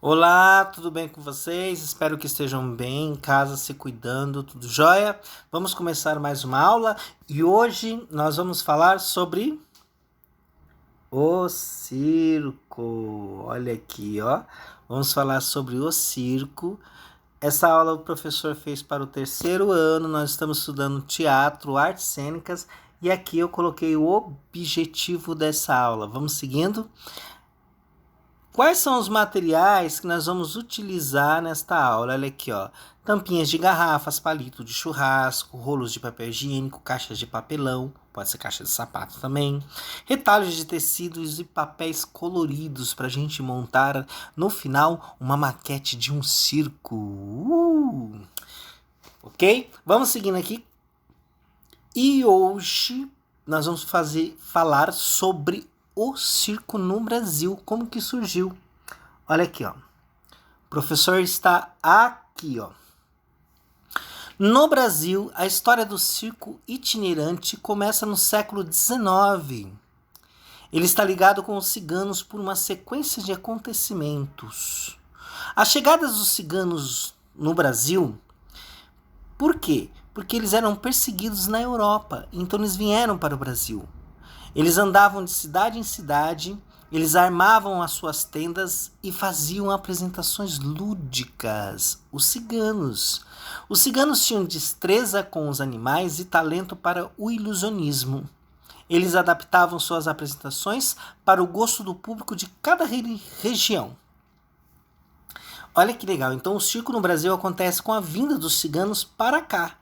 Olá, tudo bem com vocês? Espero que estejam bem em casa, se cuidando, tudo jóia? Vamos começar mais uma aula e hoje nós vamos falar sobre o circo. Olha aqui, ó. Vamos falar sobre o circo. Essa aula o professor fez para o terceiro ano, nós estamos estudando teatro, artes cênicas e aqui eu coloquei o objetivo dessa aula. Vamos seguindo? Quais são os materiais que nós vamos utilizar nesta aula? Olha aqui, ó. Tampinhas de garrafas, palito de churrasco, rolos de papel higiênico, caixas de papelão, pode ser caixa de sapato também, retalhos de tecidos e papéis coloridos para a gente montar no final uma maquete de um circo. Ok? Vamos seguindo aqui. E hoje nós vamos falar sobre o circo no Brasil, como que surgiu. Olha aqui, ó. O professor está aqui, ó. No Brasil, a história do circo itinerante começa no século XIX. Ele está ligado com os ciganos por uma sequência de acontecimentos. A chegada dos ciganos no Brasil, por quê? Porque eles eram perseguidos na Europa, então eles vieram para o Brasil. Eles andavam de cidade em cidade, eles armavam as suas tendas e faziam apresentações lúdicas. Os ciganos tinham destreza com os animais e talento para o ilusionismo. Eles adaptavam suas apresentações para o gosto do público de cada região. Olha que legal, então o circo no Brasil acontece com a vinda dos ciganos para cá.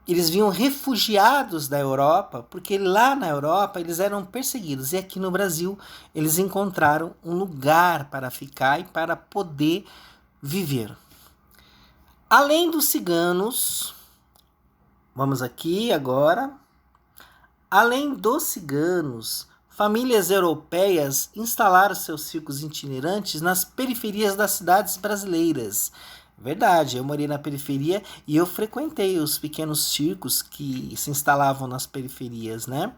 Eles vinham refugiados da Europa, porque lá na Europa eles eram perseguidos. E aqui no Brasil eles encontraram um lugar para ficar e para poder viver. Além dos ciganos, vamos aqui agora. Além dos ciganos, famílias europeias instalaram seus circos itinerantes nas periferias das cidades brasileiras. Verdade, eu morei na periferia e eu frequentei os pequenos circos que se instalavam nas periferias, né?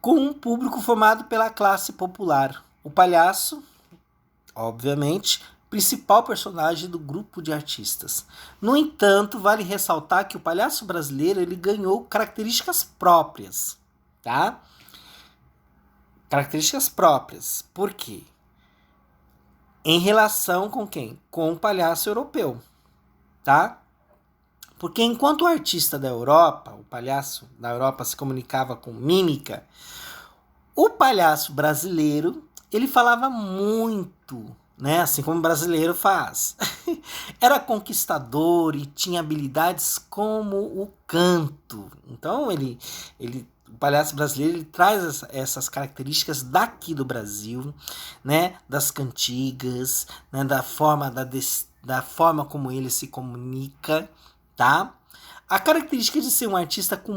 Com um público formado pela classe popular. O palhaço, obviamente, principal personagem do grupo de artistas. No entanto, vale ressaltar que o palhaço brasileiro ele ganhou características próprias, tá? Características próprias. Por quê? Em relação com quem? Com o palhaço europeu, tá? Porque enquanto o artista da Europa, o palhaço da Europa se comunicava com mímica, o palhaço brasileiro, ele falava muito, né? Assim como o brasileiro faz. Era conquistador e tinha habilidades como o canto. Então, o palhaço brasileiro ele traz essas características daqui do Brasil, né, das cantigas, né, da forma como ele se comunica, tá? A característica de ser um artista com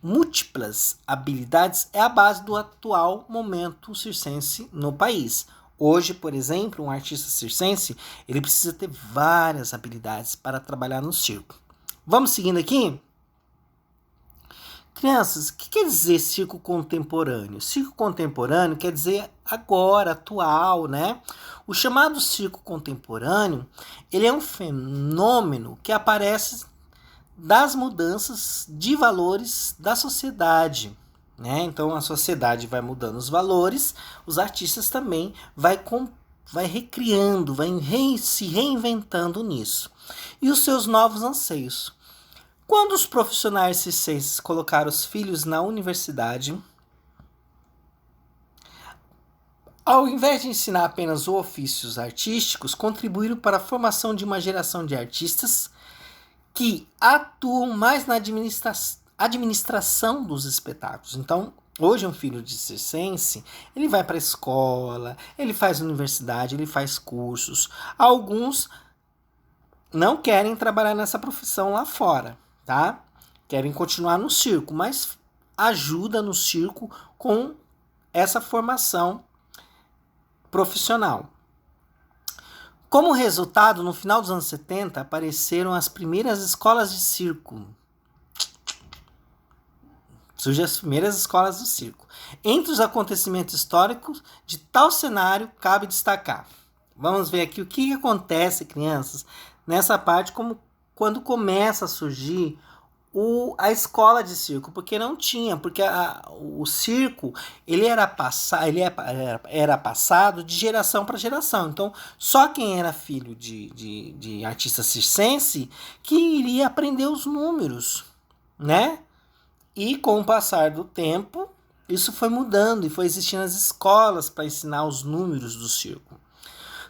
múltiplas habilidades é a base do atual momento circense no país. Hoje, por exemplo, um artista circense ele precisa ter várias habilidades para trabalhar no circo. Vamos seguindo aqui? Crianças, o que quer dizer circo contemporâneo? Circo contemporâneo quer dizer agora, atual, né? O chamado circo contemporâneo, ele é um fenômeno que aparece das mudanças de valores da sociedade, né? Então a sociedade vai mudando os valores, os artistas também vai recriando, se reinventando nisso. E os seus novos anseios. Quando os profissionais circenses colocaram os filhos na universidade, ao invés de ensinar apenas ofícios artísticos, contribuíram para a formação de uma geração de artistas que atuam mais na administração dos espetáculos. Então, hoje um filho de circense, ele vai para a escola, ele faz universidade, ele faz cursos. Alguns não querem trabalhar nessa profissão lá fora, tá? Querem continuar no circo, mas ajuda no circo com essa formação profissional. Como resultado, no final dos anos 70, apareceram as primeiras escolas de circo. Surgem as primeiras escolas do circo. Entre os acontecimentos históricos de tal cenário, cabe destacar Vamos ver aqui o que acontece, crianças, nessa parte, como quando começa a surgir a escola de circo, porque não tinha, porque o circo era passado de geração para geração. Então, só quem era filho de artista circense que iria aprender os números, né? E com o passar do tempo, isso foi mudando e foi existindo as escolas para ensinar os números do circo.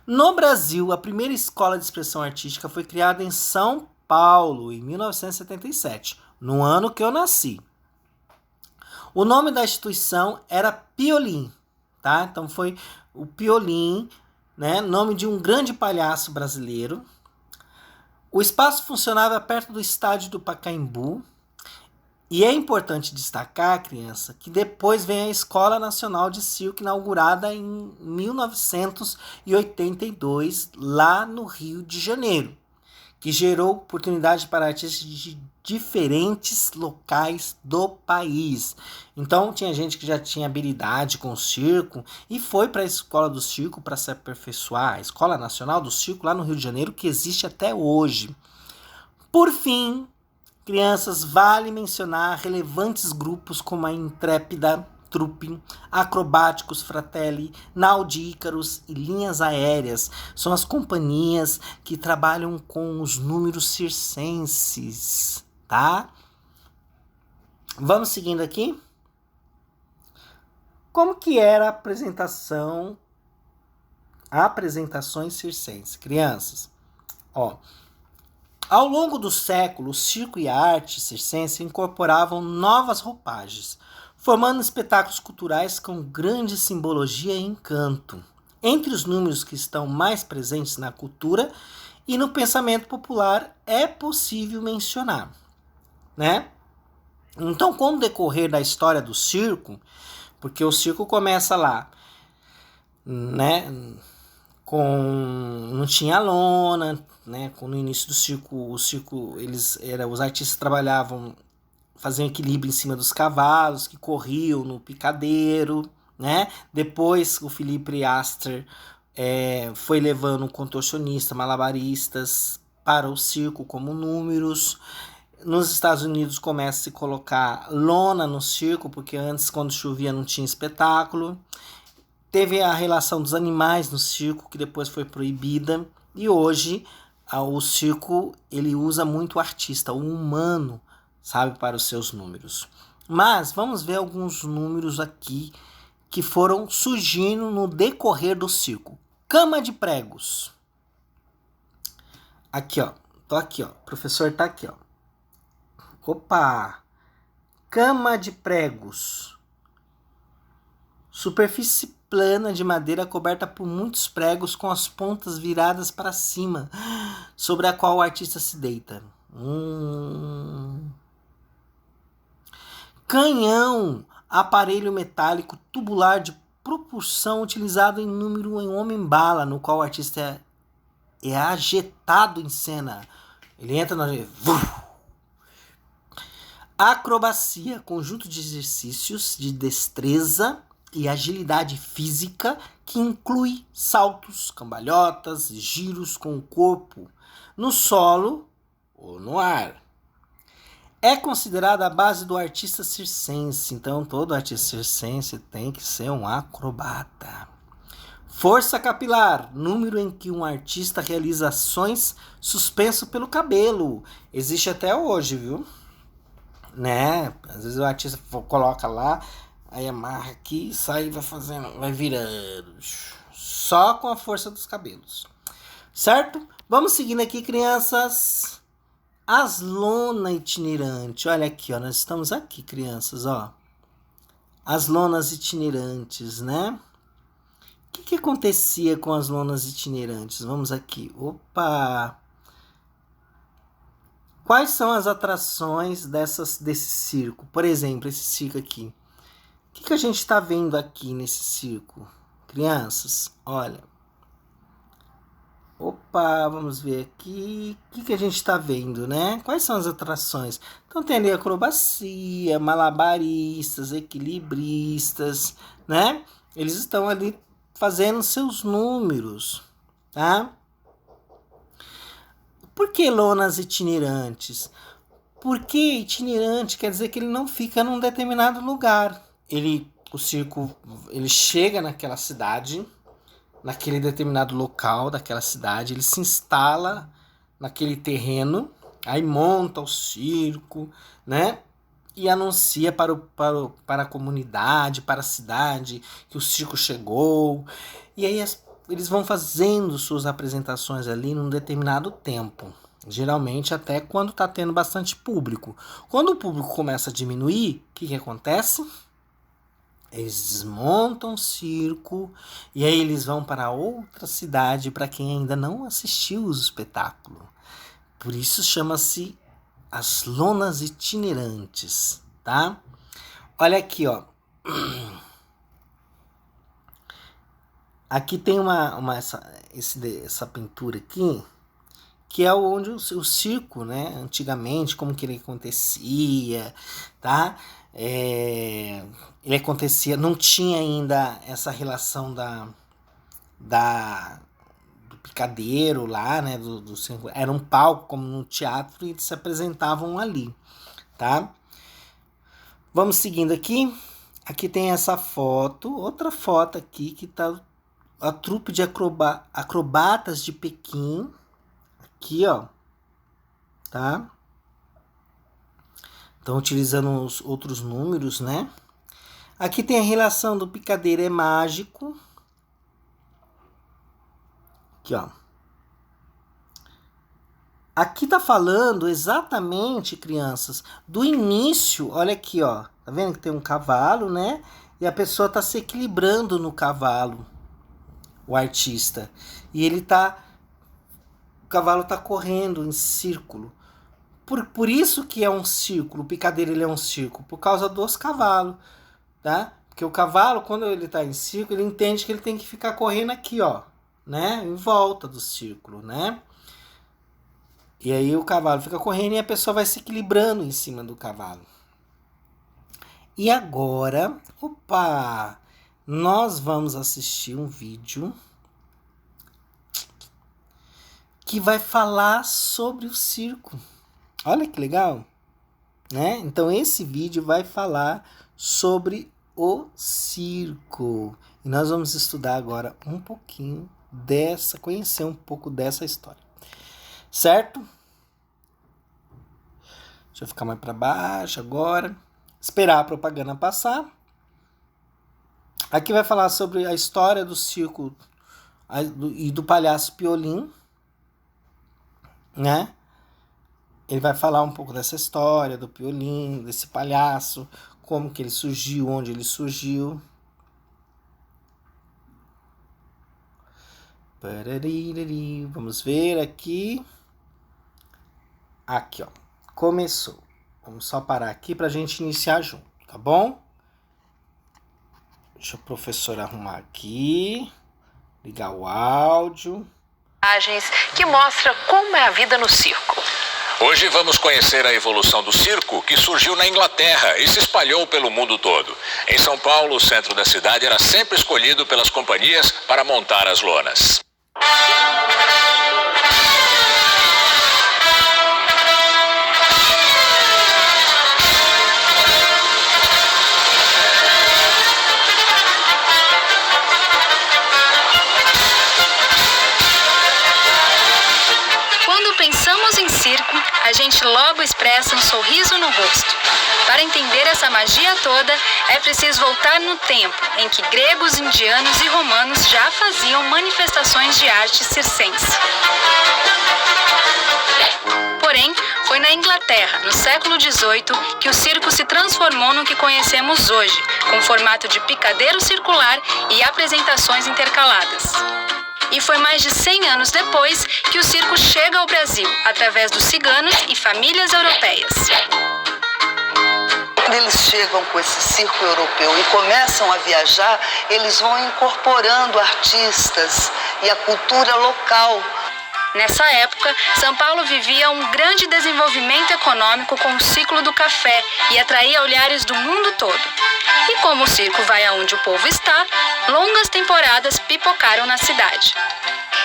No Brasil, a primeira escola de expressão artística foi criada em São Paulo, em 1977, no ano que eu nasci. O nome da instituição era Piolim, tá? Então foi o Piolim, né? Nome de um grande palhaço brasileiro. O espaço funcionava perto do estádio do Pacaembu. E é importante destacar, criança, que depois vem a Escola Nacional de Circo, inaugurada em 1982, lá no Rio de Janeiro, que gerou oportunidade para artistas de diferentes locais do país. Então, tinha gente que já tinha habilidade com o circo e foi para a Escola do Circo para se aperfeiçoar, a Escola Nacional do Circo, lá no Rio de Janeiro, que existe até hoje. Por fim, crianças, vale mencionar relevantes grupos como a Intrépida Trupe, Acrobáticos Fratelli, Naudi Ícaros e Linhas Aéreas. São as companhias que trabalham com os números circenses, tá? Vamos seguindo aqui? Como que era a apresentações circenses? Crianças, ó, ao longo do século, o circo e a arte circense incorporavam novas roupagens, formando espetáculos culturais com grande simbologia e encanto. Entre os números que estão mais presentes na cultura e no pensamento popular, é possível mencionar, né? Então, com o decorrer da história do circo, porque o circo começa lá, né? Não tinha lona, né? No início do circo, os artistas trabalhavam, faziam equilíbrio em cima dos cavalos que corriam no picadeiro, né? Depois o Felipe Astor foi levando contorcionistas, malabaristas para o circo como números. Nos Estados Unidos começa a se colocar lona no circo, porque antes, quando chovia, não tinha espetáculo. Teve a relação dos animais no circo, que depois foi proibida. E hoje o circo ele usa muito o artista, o humano, sabe, para os seus números. Mas vamos ver alguns números aqui que foram surgindo no decorrer do circo. Cama de pregos. Aqui, ó. Tô aqui, ó. O professor tá aqui, ó. Opa! Cama de pregos. Superfície plana de madeira coberta por muitos pregos com as pontas viradas para cima, sobre a qual o artista se deita. Canhão, aparelho metálico tubular de propulsão utilizado em número em homem-bala, no qual o artista é ajetado em cena. Ele entra no... Acrobacia, conjunto de exercícios de destreza e agilidade física que inclui saltos, cambalhotas e giros com o corpo no solo ou no ar. É considerada a base do artista circense, então todo artista circense tem que ser um acrobata. Força capilar, número em que um artista realiza ações suspenso pelo cabelo. Existe até hoje, viu? Né? Às vezes o artista coloca lá, aí amarra aqui, sai e vai fazendo, vai virando. Só com a força dos cabelos. Certo? Vamos seguindo aqui, crianças. As lonas itinerantes. Olha aqui, ó. Nós estamos aqui, crianças, ó. As lonas itinerantes, né? O que acontecia com as lonas itinerantes? Vamos aqui. Opa! Quais são as atrações desse circo? Por exemplo, esse circo aqui. O que a gente está vendo aqui nesse circo? Crianças, olha. Opa, vamos ver aqui. O que a gente está vendo, né? Quais são as atrações? Então tem ali acrobacia, malabaristas, equilibristas, né? Eles estão ali fazendo seus números. tá? Por que lonas itinerantes? Porque itinerante quer dizer que ele não fica num determinado lugar. O circo, ele chega naquela cidade, naquele determinado local daquela cidade, ele se instala naquele terreno, aí monta o circo, né? E anuncia para a comunidade, para a cidade, que o circo chegou. E aí eles vão fazendo suas apresentações ali num determinado tempo. Geralmente até quando está tendo bastante público. Quando o público começa a diminuir, o que acontece? Eles desmontam o circo e aí eles vão para outra cidade para quem ainda não assistiu o espetáculo. Por isso chama-se as lonas itinerantes, tá? Olha aqui, ó. Aqui tem essa pintura aqui, que é onde o circo, né? Antigamente, como que ele acontecia, tá? Ele acontecia, não tinha ainda essa relação do picadeiro lá, né? Era um palco como no teatro e eles se apresentavam ali, tá? Vamos seguindo aqui. Aqui tem essa foto, outra foto aqui que tá a trupe de acrobatas de Pequim. Aqui, ó, tá? Estão utilizando os outros números, né? Aqui tem a relação do picadeiro é mágico. Aqui, ó. Aqui tá falando exatamente, crianças, do início. Olha aqui, ó. Tá vendo que tem um cavalo, né? E a pessoa tá se equilibrando no cavalo, o artista. E o cavalo tá correndo em círculo. Por isso que é um círculo, o picadeiro ele é um círculo, por causa dos cavalos, tá? Porque o cavalo, quando ele tá em círculo, ele entende que ele tem que ficar correndo aqui, ó, né? Em volta do círculo, né? E aí o cavalo fica correndo e a pessoa vai se equilibrando em cima do cavalo. E agora, nós vamos assistir um vídeo que vai falar sobre o circo. Olha que legal, né? Então esse vídeo vai falar sobre o circo. E nós vamos estudar agora um pouquinho conhecer um pouco dessa história. Certo? Deixa eu ficar mais para baixo agora. Esperar a propaganda passar. Aqui vai falar sobre a história do circo e do palhaço Piolim, né? Ele vai falar um pouco dessa história do Piolim, desse palhaço, como que ele surgiu, onde ele surgiu. Vamos ver aqui. Aqui, ó. Começou. Vamos só parar aqui pra gente iniciar junto, tá bom? Deixa o professor arrumar aqui. Ligar o áudio. Imagens que mostra como é a vida no circo. Hoje vamos conhecer a evolução do circo, que surgiu na Inglaterra e se espalhou pelo mundo todo. Em São Paulo, o centro da cidade era sempre escolhido pelas companhias para montar as lonas. A gente logo expressa um sorriso no rosto. Para entender essa magia toda, é preciso voltar no tempo em que gregos, indianos e romanos já faziam manifestações de arte circense. Porém, foi na Inglaterra, no século XVIII, que o circo se transformou no que conhecemos hoje, com formato de picadeiro circular e apresentações intercaladas. E foi mais de 100 anos depois que o circo chega ao Brasil, através dos ciganos e famílias europeias. Quando eles chegam com esse circo europeu e começam a viajar, eles vão incorporando artistas e a cultura local. Nessa época, São Paulo vivia um grande desenvolvimento econômico com o ciclo do café e atraía olhares do mundo todo. E como o circo vai aonde o povo está, longas temporadas pipocaram na cidade.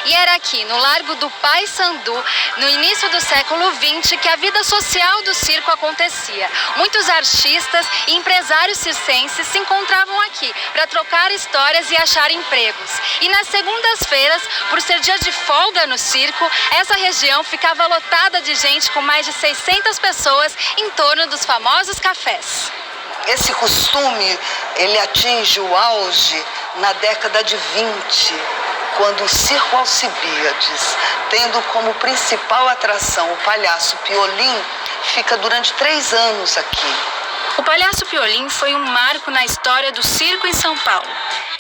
E era aqui, no Largo do Paissandu, no início do século XX, que a vida social do circo acontecia. Muitos artistas e empresários circenses se encontravam aqui para trocar histórias e achar empregos. E nas segundas-feiras, por ser dia de folga no circo, essa região ficava lotada de gente, com mais de 600 pessoas em torno dos famosos cafés. Esse costume, ele atinge o auge na década de 20, quando o Circo Alcibiades, tendo como principal atração o palhaço Piolim, fica durante 3 anos aqui. O palhaço Piolim foi um marco na história do circo em São Paulo.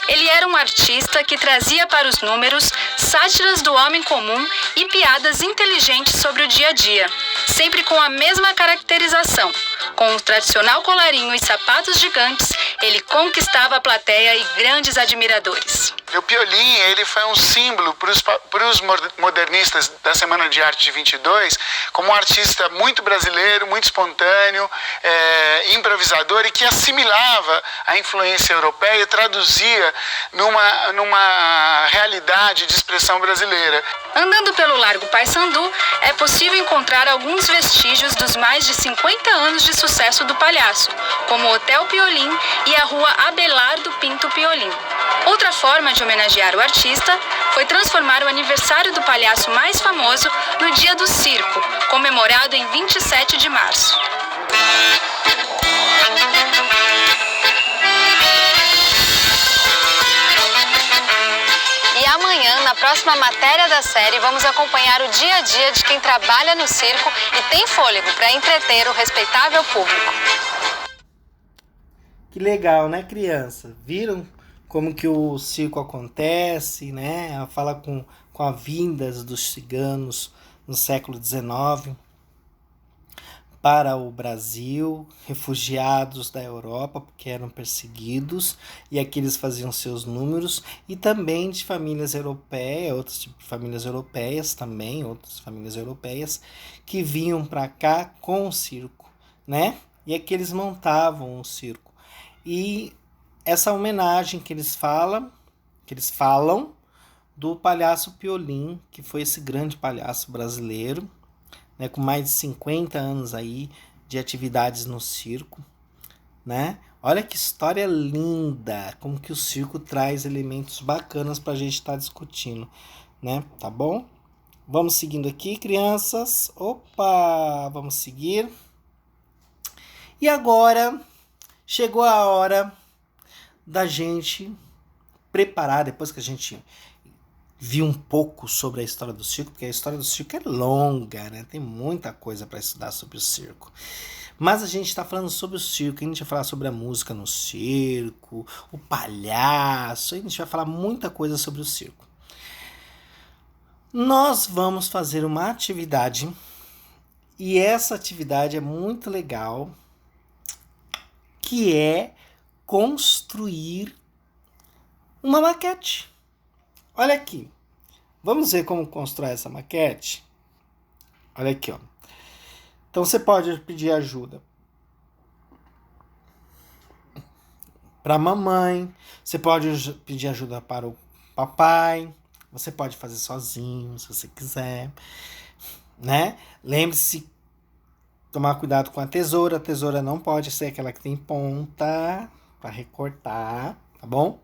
Ele era um artista que trazia para os números sátiras do homem comum e piadas inteligentes sobre o dia a dia, sempre com a mesma caracterização. Com o tradicional colarinho e sapatos gigantes, ele conquistava a plateia e grandes admiradores. O Piolim, ele foi um símbolo para os modernistas da Semana de Arte de 22, como um artista muito brasileiro, muito espontâneo, improvisador, e que assimilava a influência europeia e traduzia numa realidade de expressão brasileira. Andando pelo Largo Paissandu, é possível encontrar alguns vestígios dos mais de 50 anos de sucesso do palhaço, como o Hotel Piolim e a Rua Abelardo Pinto Piolim. Outra forma de homenagear o artista foi transformar o aniversário do palhaço mais famoso no Dia do Circo, comemorado em 27 de março. E amanhã, na próxima matéria da série, vamos acompanhar o dia a dia de quem trabalha no circo e tem fôlego para entreter o respeitável público. Que legal, né, criança? Viram como que o circo acontece, né? Ela fala com a vindas dos ciganos no século XIX para o Brasil, refugiados da Europa, porque eram perseguidos, e aqui eles faziam seus números, e também de famílias europeias, outros tipos de famílias europeias também, outras famílias europeias, que vinham para cá com o circo, né? E aqui eles montavam o circo. E essa homenagem que eles falam do palhaço Piolim, que foi esse grande palhaço brasileiro, né, com mais de 50 anos aí de atividades no circo, né? Olha que história linda, como que o circo traz elementos bacanas para a gente estar discutindo, né? Tá bom? Vamos seguindo aqui, crianças. Opa, vamos seguir. E agora chegou a hora da gente preparar, depois que a gente viu um pouco sobre a história do circo, porque a história do circo é longa, né? Tem muita coisa para estudar sobre o circo. Mas a gente está falando sobre o circo, a gente vai falar sobre a música no circo, o palhaço, a gente vai falar muita coisa sobre o circo. Nós vamos fazer uma atividade, e essa atividade é muito legal, que é construir uma maquete. Olha aqui. Vamos ver como constrói essa maquete? Olha aqui, ó. Então você pode pedir ajuda para a mamãe, você pode pedir ajuda para o papai, você pode fazer sozinho, se você quiser, né? Lembre-se, tomar cuidado com a tesoura não pode ser aquela que tem ponta para recortar, tá bom?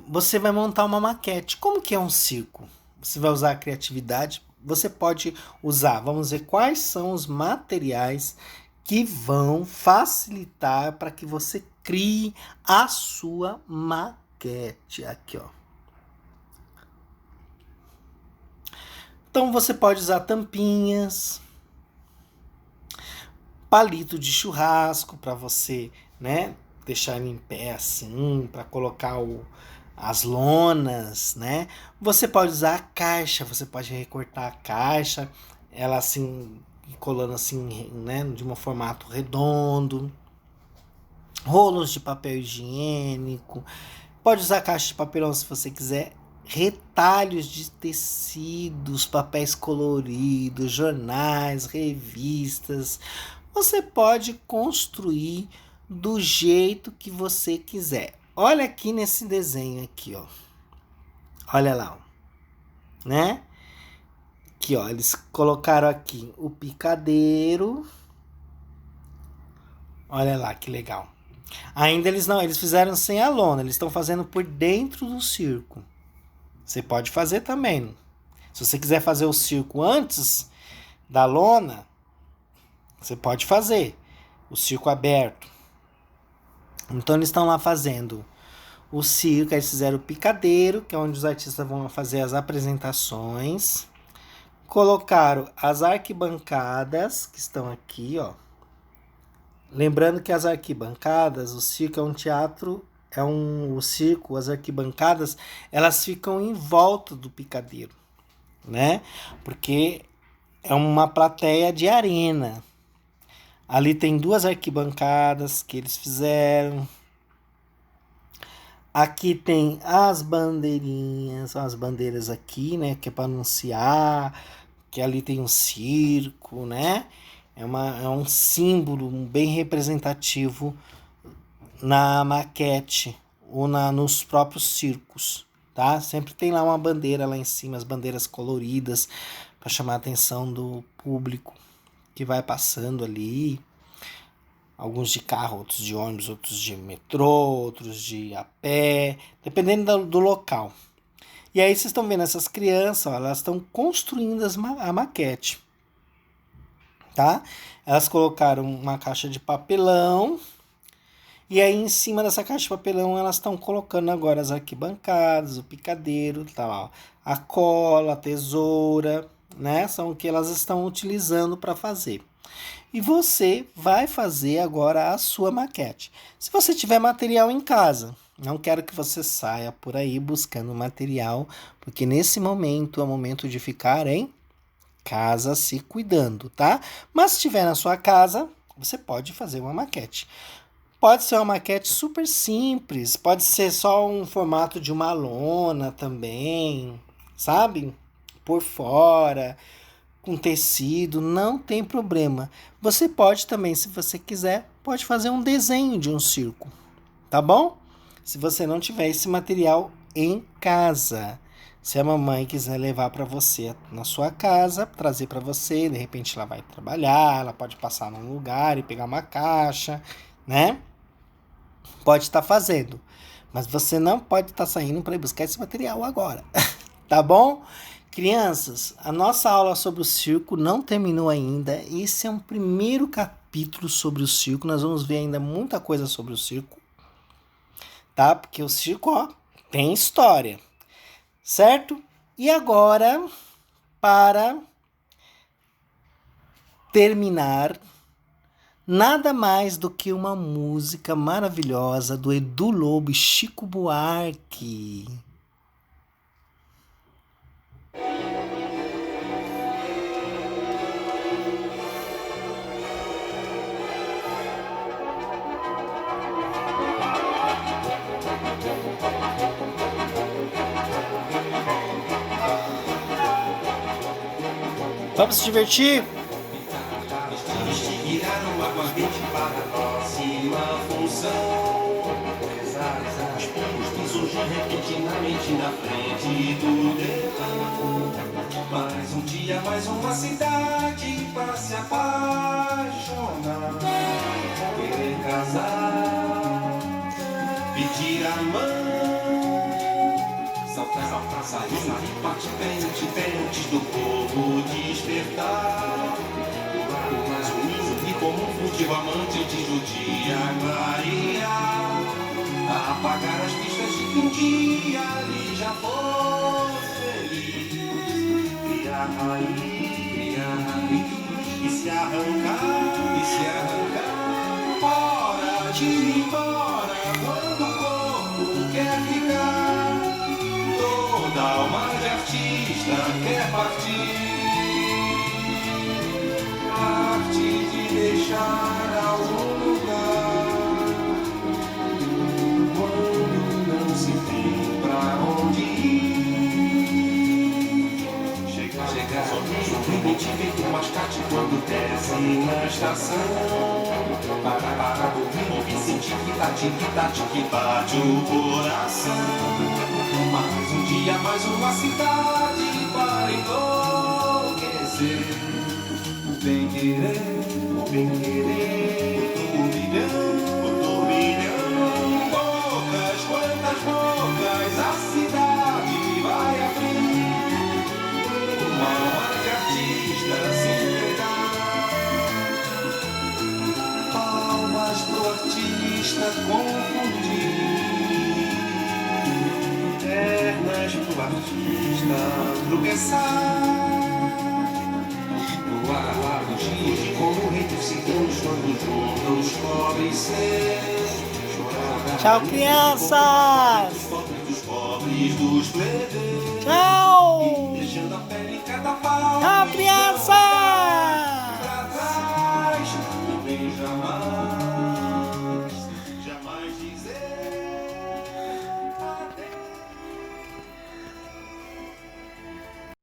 Você vai montar uma maquete. Como que é um circo? Você vai usar a criatividade, você pode usar, vamos ver quais são os materiais que vão facilitar para que você crie a sua maquete. Aqui, ó. Então você pode usar tampinhas, palito de churrasco para você, né, deixar ele em pé assim, para colocar as lonas, né? Você pode usar a caixa, você pode recortar a caixa, ela assim, colando assim, né, de um formato redondo. Rolos de papel higiênico, pode usar caixa de papelão se você quiser. Retalhos de tecidos, papéis coloridos, jornais, revistas. Você pode construir do jeito que você quiser. Olha aqui nesse desenho aqui, ó. Olha lá, ó. Né? Aqui, ó, eles colocaram aqui o picadeiro. Olha lá, que legal. Ainda eles fizeram sem a lona, eles estão fazendo por dentro do circo. Você pode fazer também. Se você quiser fazer o circo antes da lona, você pode fazer o circo aberto. Então eles estão lá fazendo o circo, eles fizeram o picadeiro, que é onde os artistas vão fazer as apresentações. Colocaram as arquibancadas, que estão aqui, ó. Lembrando que as arquibancadas, o circo é um teatro, o circo, as arquibancadas, elas ficam em volta do picadeiro, né? Porque é uma plateia de arena. Ali tem 2 arquibancadas que eles fizeram. Aqui tem as bandeirinhas, as bandeiras aqui, né? Que é para anunciar que ali tem um circo, né? É um símbolo bem representativo na maquete ou nos próprios circos, tá? Sempre tem lá uma bandeira lá em cima, as bandeiras coloridas, para chamar a atenção do público que vai passando ali. Alguns de carro, outros de ônibus, outros de metrô, outros de a pé, dependendo do local. E aí vocês estão vendo essas crianças, ó, elas estão construindo a maquete. Tá? Elas colocaram uma caixa de papelão e aí em cima dessa caixa de papelão elas estão colocando agora as arquibancadas, o picadeiro, tá lá, ó, a cola, a tesoura, né? São o que elas estão utilizando para fazer. E você vai fazer agora a sua maquete. Se você tiver material em casa, não quero que você saia por aí buscando material, porque nesse momento é o momento de ficar em casa se cuidando, tá? Mas se estiver na sua casa, você pode fazer uma maquete. Pode ser uma maquete super simples, pode ser só um formato de uma lona também, sabe? Por fora, com tecido, não tem problema. Você pode também, se você quiser, pode fazer um desenho de um circo, tá bom? Se você não tiver esse material em casa. Se a mamãe quiser levar para você na sua casa, trazer para você, de repente ela vai trabalhar, ela pode passar num lugar e pegar uma caixa, né? Pode estar fazendo, mas você não pode estar saindo para ir buscar esse material agora, tá bom? Crianças, a nossa aula sobre o circo não terminou ainda. Esse é um primeiro capítulo sobre o circo, nós vamos ver ainda muita coisa sobre o circo, tá? Porque o circo, ó, tem história. Certo? E agora, para terminar, nada mais do que uma música maravilhosa do Edu Lobo e Chico Buarque. Vamos se divertir? Viraram o aguardente para a próxima função. Os pisos surgem repentinamente na frente do telão. Mais um dia, mais uma cidade para se apaixonar, querer casar, pedir a mão. Saltar, sair, bate antes do povo despertar. Mais um hino e como um furtivo amante antes do dia clarear, a apagar as pistas de que um dia ali já foi feliz. Criar raiz e se arrancar. Hora de ir embora quando o corpo quer ficar. Toda alma de artista quer partir. Arte de deixar algum lugar. Quando não se tem pra onde ir. Chegar sorridente feito um mascate quando desce na estação. Para ouvir, sentir que bate o coração. Mais um dia. dia mais uma cidade para enlouquecer. O bem-querer, o turbilhão, bocas, quantas bocas a cidade vai abrir. Uma alma de artista se entregar, palmas pro artista confundir, pernas pro artista tropeçar. No ar largo gire como o rei dos ciganos quando juntam os pobres sem chorar. Tchau, crianças! Dos pobres dos plebeios. Tchau! Deixando a pele em cada pau. Tchau, crianças!